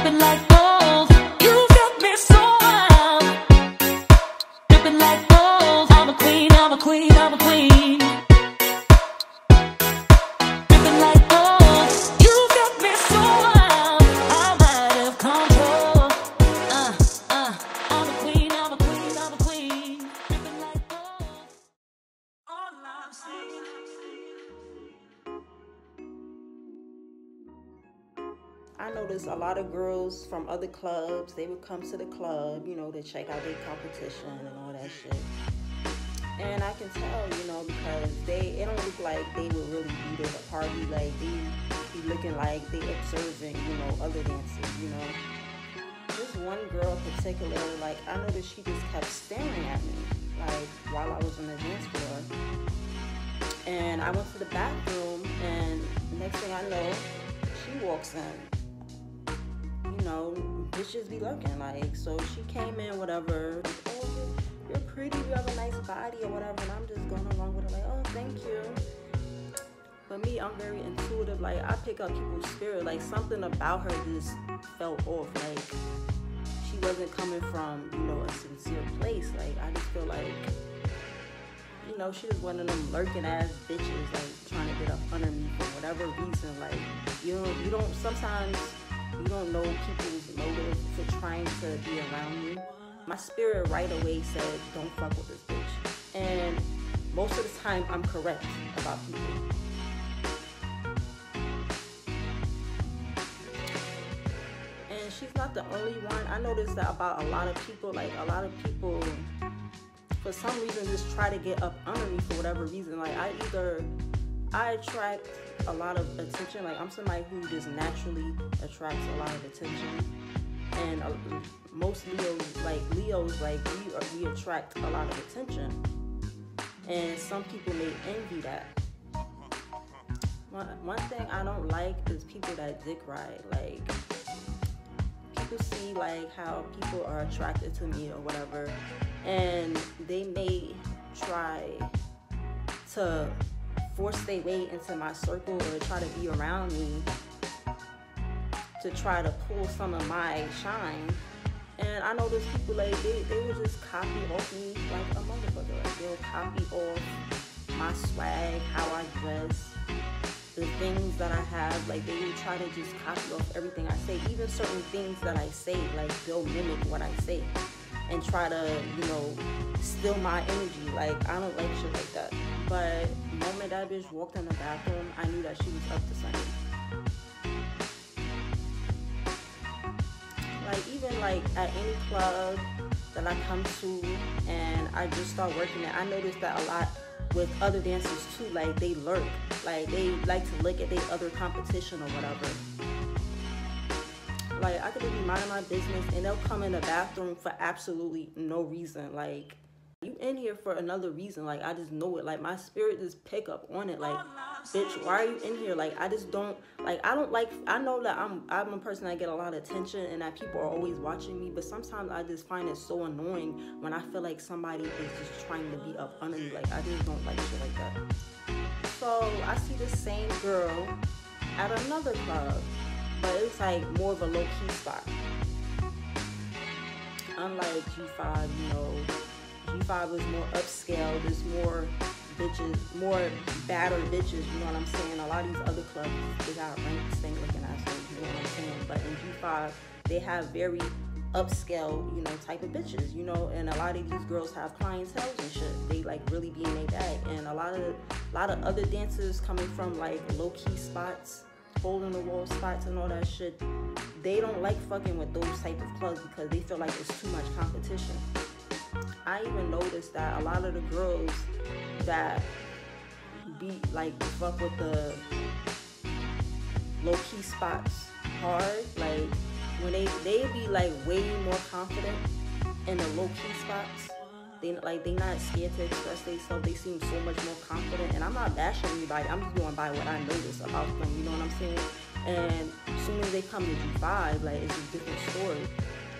Dripping like gold, you got me so wild. Dripping like gold, I'm a queen, I'm a queen, I'm a queen. Dripping like gold, you got me so wild. I'm out of control. I'm a queen, I'm a queen, I'm a queen. Dripping like gold. All I'm saying. I noticed a lot of girls from other clubs, they would come to the club, you know, to check out their competition and all that shit. And I can tell, you know, because it don't look like they would really be there to party. Like, they be looking like they observing, you know, other dancers, you know. This one girl in particular, like, I noticed she just kept staring at me, like, while I was on the dance floor. And I went to the bathroom, and next thing I know, she walks in. You know, bitches be lurking, like, so she came in, whatever, like, oh, you're pretty, you have a nice body, or whatever, and I'm just going along with it, like, oh, thank you. But me, I'm very intuitive, like, I pick up people's spirit, like, something about her just felt off, like, she wasn't coming from, you know, a sincere place, like, I just feel like, you know, she was one of them lurking ass bitches, like, trying to get up under me for whatever reason, like, sometimes you don't know people's motive for trying to be around you. My spirit right away said, don't fuck with this bitch. And most of the time, I'm correct about people. And she's not the only one. I noticed that about a lot of people, like a lot of people, for some reason, just try to get up under me for whatever reason. Like, I attract a lot of attention. Like, I'm somebody who just naturally attracts a lot of attention. And most Leos, like, we attract a lot of attention. And some people may envy that. One thing I don't like is people that dick ride. Like, people see, like, how people are attracted to me or whatever, and they may try to force their way into my circle or try to be around me to try to pull some of my shine. And I know those people, like, they would just copy off me like a motherfucker. Like, they'll copy off my swag, how I dress, the things that I have. Like, they will try to just copy off everything I say. Even certain things that I say, like, they'll mimic what I say and try to, you know, steal my energy. Like, I don't like shit like that. But the moment that bitch walked in the bathroom, I knew that she was up to something. Like, even like at any club that I come to and I just start working it, I noticed that a lot with other dancers too. Like, they lurk. Like, they like to look at their other competition or whatever. Like, I could be minding my business and they'll come in the bathroom for absolutely no reason. Like, you in here for another reason. Like, I just know it. Like, my spirit just pick up on it. Like, bitch, why are you in here? Like, I just don't, like, I know that I'm a person that get a lot of attention and that people are always watching me, but sometimes I just find it so annoying when I feel like somebody is just trying to be up under me. Like, I just don't like shit like that. So I see the same girl at another club, but it's like more of a low-key spot. Unlike G5, you know, G5 was more upscale. There's more bitches, more battered bitches, you know what I'm saying? A lot of these other clubs, they got rank stink looking assholes, you know what I'm saying? But in G5, they have very upscale, you know, type of bitches, you know, and a lot of these girls have clientele and shit. They like really be in their bag. And a lot of other dancers coming from like low-key spots, hole in the wall spots and all that shit, they don't like fucking with those type of clubs because they feel like it's too much competition. I even noticed that a lot of the girls that be like fuck with the low-key spots hard, like when they be like way more confident in the low-key spots. They not scared to express themselves. They seem so much more confident. And I'm not bashing anybody. I'm just going by what I notice about them. You know what I'm saying? And as soon as they come to G5, like, it's a different story.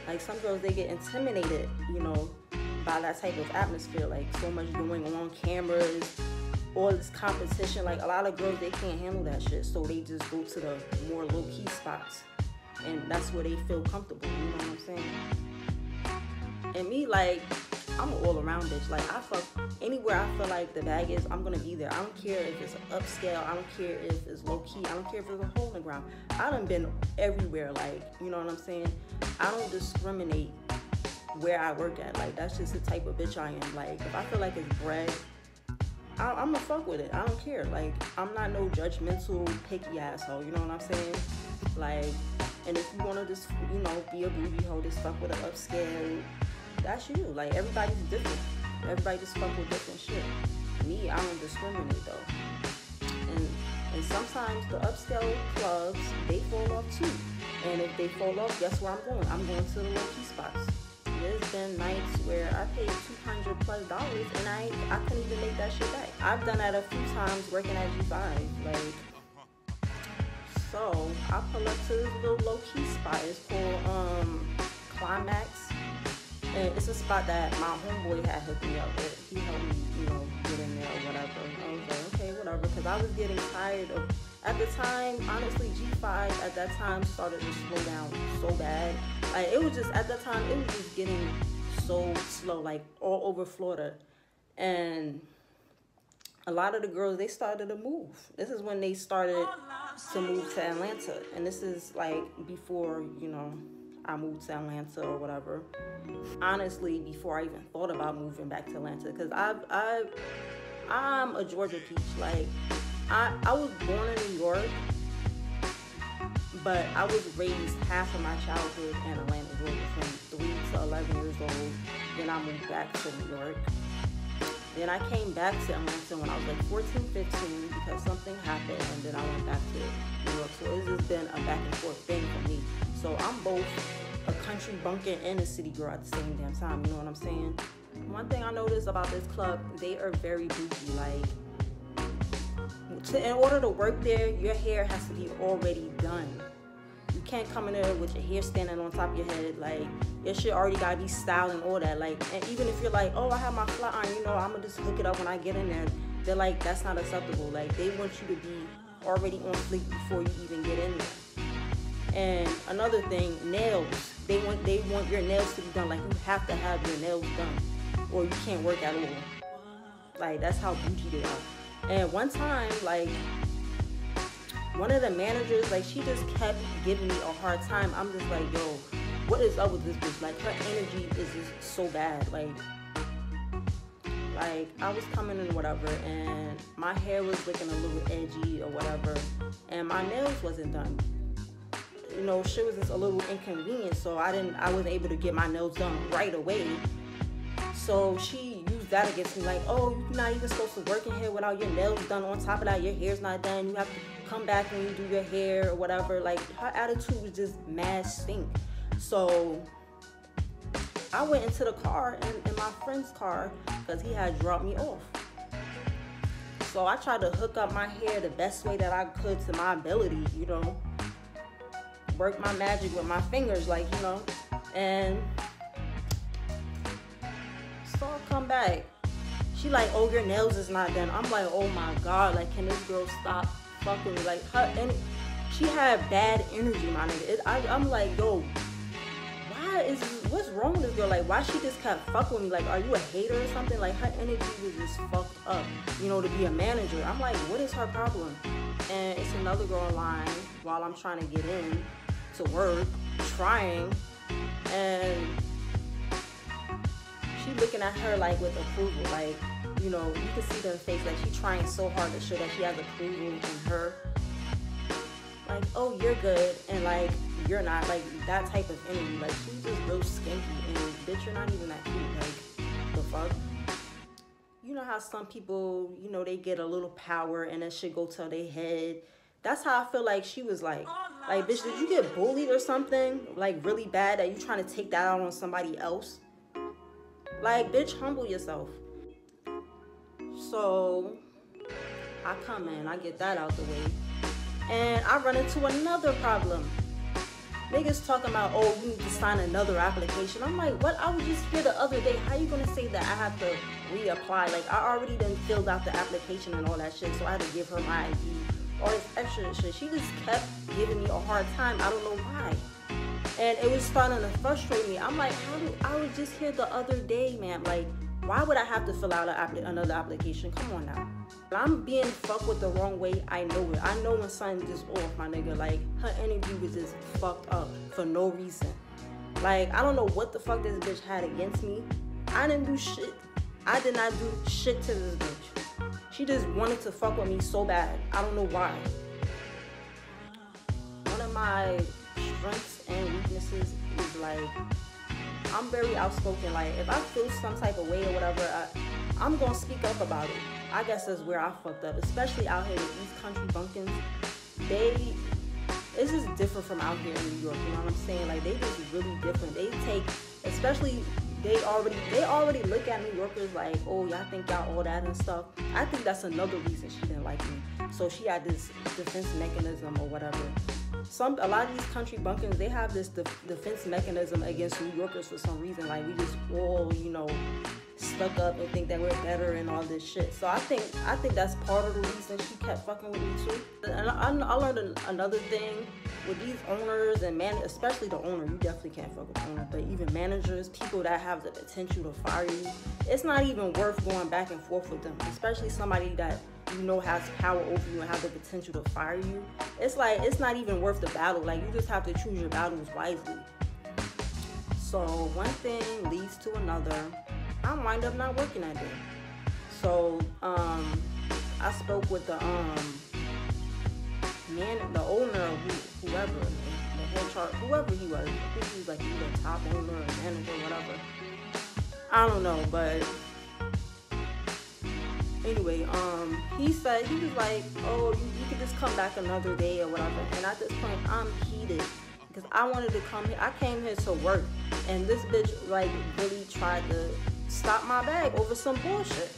Like, some girls, they get intimidated, you know, by that type of atmosphere. Like, so much going on, cameras, all this competition. Like, a lot of girls, they can't handle that shit. So they just go to the more low-key spots. and that's where they feel comfortable. You know what I'm saying? And me, like, I'm an all-around bitch. Like, I fuck anywhere I feel like the bag is, I'm gonna be there. I don't care if it's upscale. I don't care if it's low-key. I don't care if there's a hole in the ground. I done been everywhere, like, you know what I'm saying? I don't discriminate where I work at. Like, that's just the type of bitch I am. Like, if I feel like it's bread, I'm gonna fuck with it. I don't care. Like, I'm not no judgmental, picky asshole. You know what I'm saying? Like, and if you wanna just, you know, be a bougie hoe, just fuck with an upscale, that's you. Like, everybody's different. Everybody just fuck with different shit. Me, I don't discriminate though. And sometimes the upscale clubs, they fall off too. And if they fall off, guess where I'm going? I'm going to the low-key spots. There's been nights where I paid $200+ and I couldn't even make that shit back. I've done that a few times working at G5. Like, so I pull up to this little low-key spot. It's called Climax. And it's a spot that my homeboy had hooked me up with. He helped me, you know, get in there or whatever. I was like, okay, whatever. Because I was getting tired of, at the time, honestly, G5 at that time started to slow down so bad. Like, it was just, at that time, it was just getting so slow, like, all over Florida. And a lot of the girls, they started to move. This is when they started to move to Atlanta. And this is, like, before, you know, I moved to Atlanta or whatever. Honestly, before I even thought about moving back to Atlanta, because I'm a Georgia peach. Like, I was born in New York, but I was raised half of my childhood in Atlanta, Georgia, from 3 to 11 years old. Then I moved back to New York. Then I came back to Atlanta when I was like 14, 15 because something happened, and then I went back to New York. So it's just been a back and forth thing for me. So I'm both a country bumpkin and a city girl at the same damn time. You know what I'm saying? One thing I noticed about this club, they are very bougie. Like, in order to work there, your hair has to be already done. You can't come in there with your hair standing on top of your head. Like, your shit already gotta be styled and all that. Like, and even if you're like, oh, I have my flat iron, you know, I'm gonna just hook it up when I get in there. They're like, that's not acceptable. Like, they want you to be already on fleek before you even get in there. And another thing, nails. They want your nails to be done. Like, you have to have your nails done, or you can't work at all. Like, that's how bougie they are. And one time, like, one of the managers, like, she just kept giving me a hard time. I'm just like, yo, what is up with this bitch? Like, her energy is just so bad. Like, I was coming in whatever, and my hair was looking a little edgy or whatever, and my nails wasn't done. You know, shit was just a little inconvenient, so I wasn't able to get my nails done right away. So she used that against me, like, oh, you're not even supposed to work in here without your nails done. On top of that, your hair's not done. You have to come back when you do your hair or whatever. Like, her attitude was just mad stink. So I went into the car, in my friend's car, because he had dropped me off. So I tried to hook up my hair the best way that I could to my ability, you know. Work my magic with my fingers, like, you know. And so I come back. She like, oh, your nails is not done. I'm like, oh my God, like, can this girl stop fucking me? Like, her, and she had bad energy, my nigga. I'm like, yo, what's wrong with this girl? Like, why she just kept fucking with me? Like, are you a hater or something? Like, her energy was just fucked up, you know, to be a manager. I'm like, what is her problem? And it's another girl online while I'm trying to get in to work, trying, and she looking at her like with approval. Like, you know, you can see her face, like, she's trying so hard to show that she has approval in her. Like, oh, you're good, and like, you're not. Like, that type of energy. Like, she's just real skanky, and bitch, you're not even that cute. Like, the fuck? You know how some people, you know, they get a little power and that shit go to their head. That's how I feel like she was like, bitch, did you get bullied or something? Like, really bad that you trying to take that out on somebody else? Like, bitch, humble yourself. So I come in, I get that out the way, and I run into another problem. Niggas talking about, oh, you need to sign another application. I'm like, what? I was just here the other day. How you gonna say that I have to reapply? Like, I already done filled out the application and all that shit, so I had to give her my ID, all this extra shit. She just kept giving me a hard time. I don't know why. And it was starting to frustrate me. I'm like, I was just here the other day, man. Like, why would I have to fill out another application? Come on now. I'm being fucked with the wrong way. I know it. I know when something just off, my nigga. Like, her energy was just fucked up for no reason. Like, I don't know what the fuck this bitch had against me. I didn't do shit. I did not do shit to this bitch. She just wanted to fuck with me so bad. I don't know why. One of my strengths and weaknesses is like, I'm very outspoken. Like, if I feel some type of way or whatever, I'm gonna speak up about it. I guess that's where I fucked up, especially out here with these country bumpkins. It's just different from out here in New York, you know what I'm saying? Like, they just really different. They take, especially, they already look at New Yorkers like, oh, y'all think y'all all that and stuff. I think that's another reason she didn't like me. So she had this defense mechanism or whatever. A lot of these country bumpkins, they have this defense mechanism against New Yorkers for some reason. Like, we just all, you know, stuck up and think that we're better and all this shit. So I think that's part of the reason she kept fucking with me too. And I learned another thing with these owners and especially the owner. You definitely can't fuck with the owner, but even managers, people that have the potential to fire you, it's not even worth going back and forth with them, especially somebody that you know has power over you and have the potential to fire you. It's like, it's not even worth the battle. Like, you just have to choose your battles wisely. So one thing leads to another. I wind up not working that day. So I spoke with the owner, whoever, the head chart, whoever he was. I think he was like either top owner or manager, whatever. I don't know, but anyway, he said, he was like, oh, you can just come back another day or whatever. And at this point, I'm heated because I wanted to come here. I came here to work, and this bitch like really tried to stop my bag over some bullshit.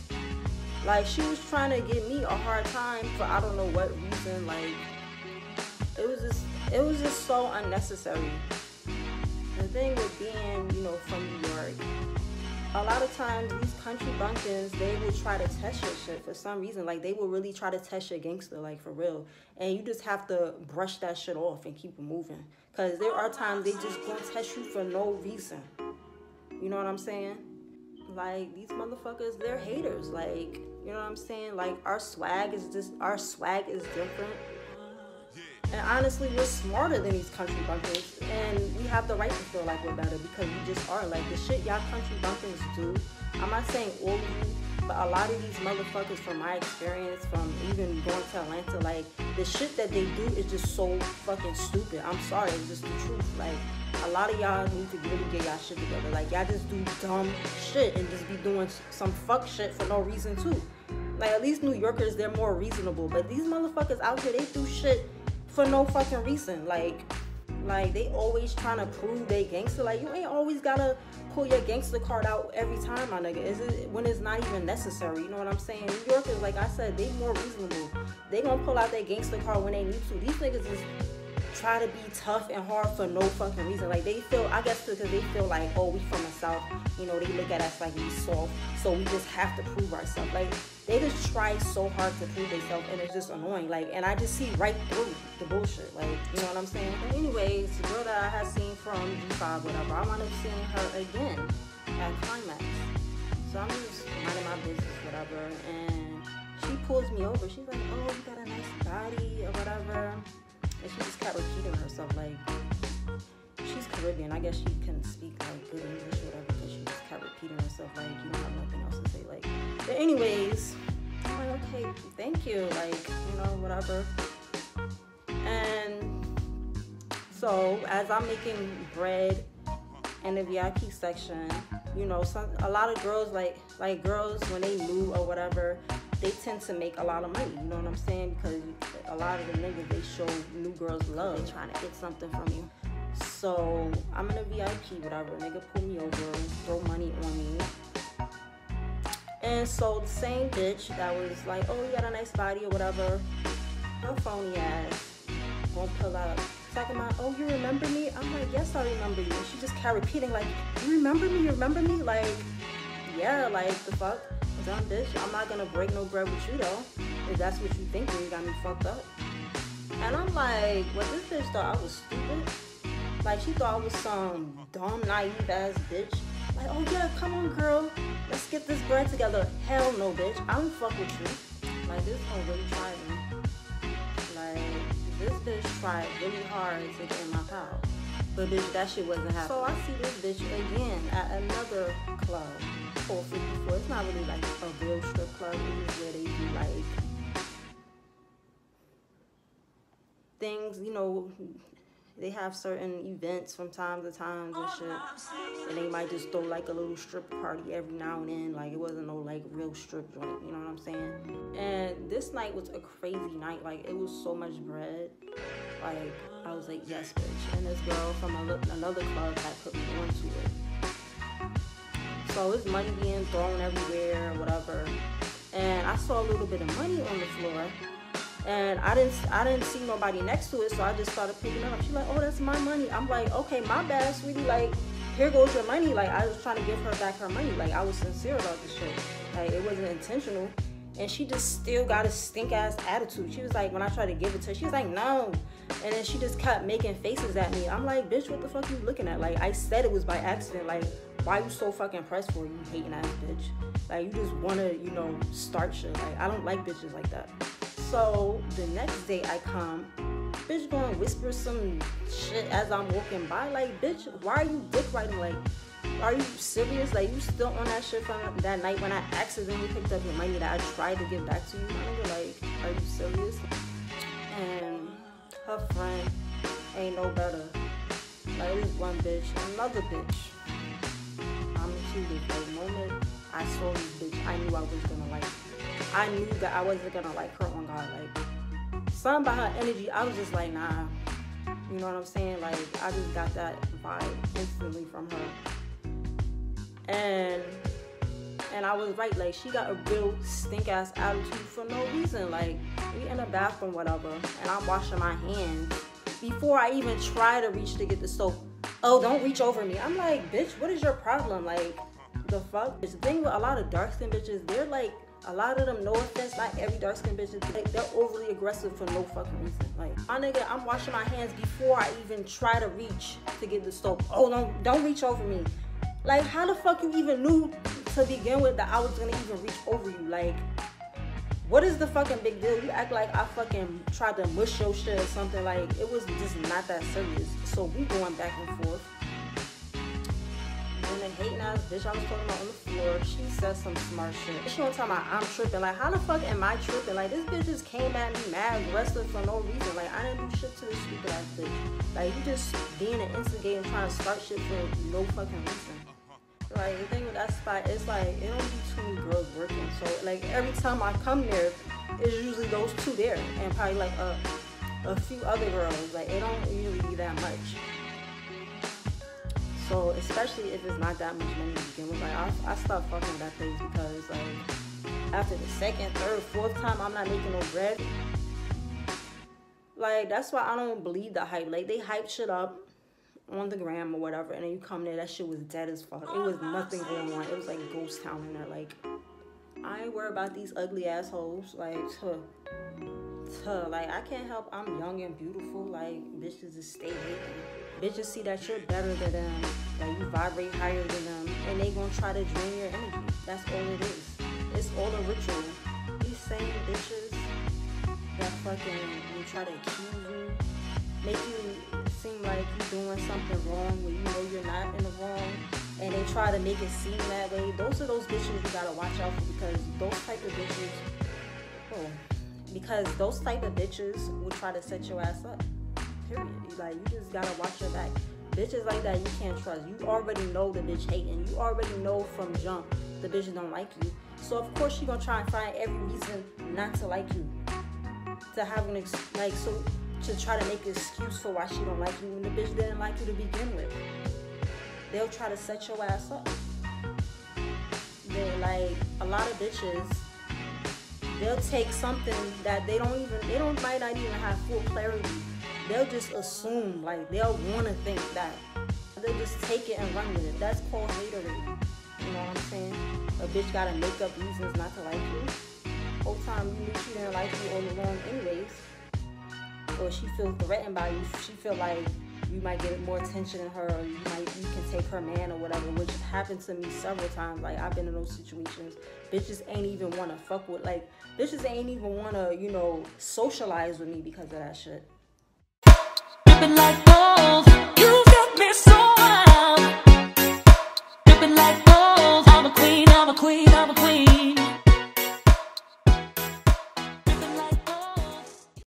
Like, she was trying to give me a hard time for I don't know what reason. Like, it was just so unnecessary. The thing with being, you know, from New York, a lot of times these country bumpkins, they will try to test your shit for some reason. Like, they will really try to test your gangster, like, for real. And you just have to brush that shit off and keep it moving. Because there are times they just gonna test you for no reason. You know what I'm saying? Like, these motherfuckers, they're haters. Like, you know what I'm saying? Like, our swag is different. And honestly, we're smarter than these country bumpkins. And we have the right to feel like we're better because we just are. Like, the shit y'all country bumpkins do, I'm not saying all of you, but a lot of these motherfuckers, from my experience, from even going to Atlanta, like, the shit that they do is just so fucking stupid. I'm sorry, it's just the truth. Like, a lot of y'all need to really get y'all shit together. Like, y'all just do dumb shit and just be doing some fuck shit for no reason too. Like, at least New Yorkers, they're more reasonable. But these motherfuckers out here, they do shit for no fucking reason. Like they always trying to prove they gangster. Like, you ain't always gotta pull your gangster card out every time, my nigga. Is it when it's not even necessary? You know what I'm saying? New Yorkers, like I said, they more reasonable. They gonna pull out their gangster card when they need to. These niggas is try to be tough and hard for no fucking reason. Like, they feel, I guess because they feel like, oh, we from the South, you know, they look at us like we soft, so we just have to prove ourselves. Like, they just try so hard to prove themselves, and it's just annoying. Like, and I just see right through the bullshit. Like, you know what I'm saying? But anyways, the girl that I had seen from G5, whatever, I wound up seeing her again at Climax. So I'm just minding my business, whatever, and she pulls me over. She's like, oh, you got a nice body or whatever. And she just kept repeating herself. Like, she's Caribbean. I guess she can speak like good English or whatever, because she just kept repeating herself. Like, you don't have nothing else to say. Like, but anyways, I'm like, okay, thank you. Like, you know, whatever. And so as I'm making bread in the VIP section, you know, a lot of girls, like girls, when they new or whatever, they tend to make a lot of money, you know what I'm saying? Because a lot of the niggas, they show new girls love. They trying to get something from you. So I'm in a VIP, whatever. Nigga pull me over, throw money on me. And so the same bitch that was like, oh, you got a nice body or whatever, her phony ass won't pull out. Talking about, oh, you remember me? I'm like, yes, I remember you. And she just kept repeating, like, you remember me? You remember me? Like, yeah, like, the fuck? Dumb bitch. I'm not gonna break no bread with you, though. If that's what you think, then you got me fucked up. And I'm like, well, this bitch thought I was stupid. Like, she thought I was some dumb, naive ass bitch. Like, oh yeah, come on, girl. Let's get this bread together. Hell no, bitch. I don't fuck with you. Like, this hoe really tried me. Like, this bitch tried really hard to get in my house. But bitch, that shit wasn't happening. So I see this bitch again at another club, 454. It's not really like a real strip club. It's just where they do like things, you know, they have certain events from time to time and shit. And they might just throw like a little strip party every now and then. Like, it wasn't no like real strip joint, you know what I'm saying? And this night was a crazy night. Like, it was so much bread. Like, I was like, yes, bitch. And this girl from another club had put me onto it. So it's money being thrown everywhere or whatever. And I saw a little bit of money on the floor. And I didn't see nobody next to it, so I just started picking it up. She's like, oh, that's my money. I'm like, okay, my bad, sweetie. Like, here goes your money. Like, I was trying to give her back her money. Like, I was sincere about this shit. Like, it wasn't intentional. And she just still got a stink-ass attitude. She was like, when I tried to give it to her, she was like, no. And then she just kept making faces at me. I'm like, bitch, what the fuck you looking at? Like, I said it was by accident. Like, why you so fucking pressed for, you hating ass bitch? Like, you just want to, you know, start shit. Like, I don't like bitches like that. So the next day I come, bitch gonna whisper some shit as I'm walking by. Like, bitch, why are you dick riding? Like, are you serious? Like, you still on that shit from that night when I accidentally picked up your money that I tried to give back to you? My nigga, like, are you serious? And her friend ain't no better. Like, this one bitch, another bitch. I'm cheated. Like, the moment I saw this bitch, I knew I was gonna like her. I knew that I wasn't gonna like her on God. Like, something about her energy, I was just like, nah. You know what I'm saying? Like, I just got that vibe instantly from her. And I was right. Like, she got a real stink-ass attitude for no reason. Like, we in the bathroom, whatever, and I'm washing my hands. Before I even try to reach to get the soap, oh, don't reach over me. I'm like, bitch, what is your problem? Like, the fuck? The thing with a lot of dark-skinned bitches, they're like, a lot of them, no offense, not every dark-skinned bitch, like, they're overly aggressive for no fucking reason. Like, my nigga, I'm washing my hands before I even try to reach to get the soap. Oh, don't reach over me. Like, how the fuck you even knew to begin with that I was gonna even reach over you? Like, what is the fucking big deal? You act like I fucking tried to mush your shit or something. Like, it was just not that serious. So we going back and forth. And the hating ass bitch I was talking about on the floor, she said some smart shit. She don't tell me I'm tripping. Like, how the fuck am I tripping? Like, this bitch just came at me mad aggressive for no reason. Like, I didn't do shit to this stupid ass bitch. Like, you just being an instigator and trying to start shit for no fucking reason. Like, the thing with that spot, it's like, it don't be too many girls working. So, like, every time I come there, it's usually those two there. And probably, like, a few other girls. Like, it don't usually be that much. So, especially if it's not that much money to begin with, like, I stopped fucking with that place because, like, after the second, third, fourth time I'm not making no bread, like, that's why I don't believe the hype. Like, they hype shit up on the gram or whatever, and then you come there, that shit was dead as fuck. It was nothing going on. It was like ghost town in there. Like, I ain't worried about these ugly assholes. Like, like, I can't help I'm young and beautiful. Like, bitches just stay hating. Bitches see that you're better than them, that you vibrate higher than them, and they gonna try to drain your energy. That's all it is. It's all a ritual. These same bitches that fucking try to accuse you, make you seem like you're doing something wrong when you know you're not in the wrong, and they try to make it seem that way. Those are those bitches you gotta watch out for, because those type of bitches will try to set your ass up. Period. Like, you just gotta watch your back. Bitches like that you can't trust. You already know the bitch hating. You already know from jump the bitch don't like you. So of course she gonna try and find every reason not to like you. To have an to try to make an excuse for why she don't like you when the bitch didn't like you to begin with. They'll try to set your ass up. They're like, a lot of bitches, they'll take something that they might not even have full clarity. They'll just assume, like, they'll want to think that. They'll just take it and run with it. That's called haterade. You know what I'm saying? A bitch gotta make up reasons not to like you. Whole time you knew she didn't like you all along anyways. or she feels threatened by you. She feel like you might get more attention than her, or you can take her man or whatever, which happened to me several times. Like, I've been in those situations. Bitches ain't even want to fuck with, like, bitches ain't even want to, you know, socialize with me because of that shit. Dripping like gold, you got me so wild. Dripping like gold, I'm a queen, I'm a queen.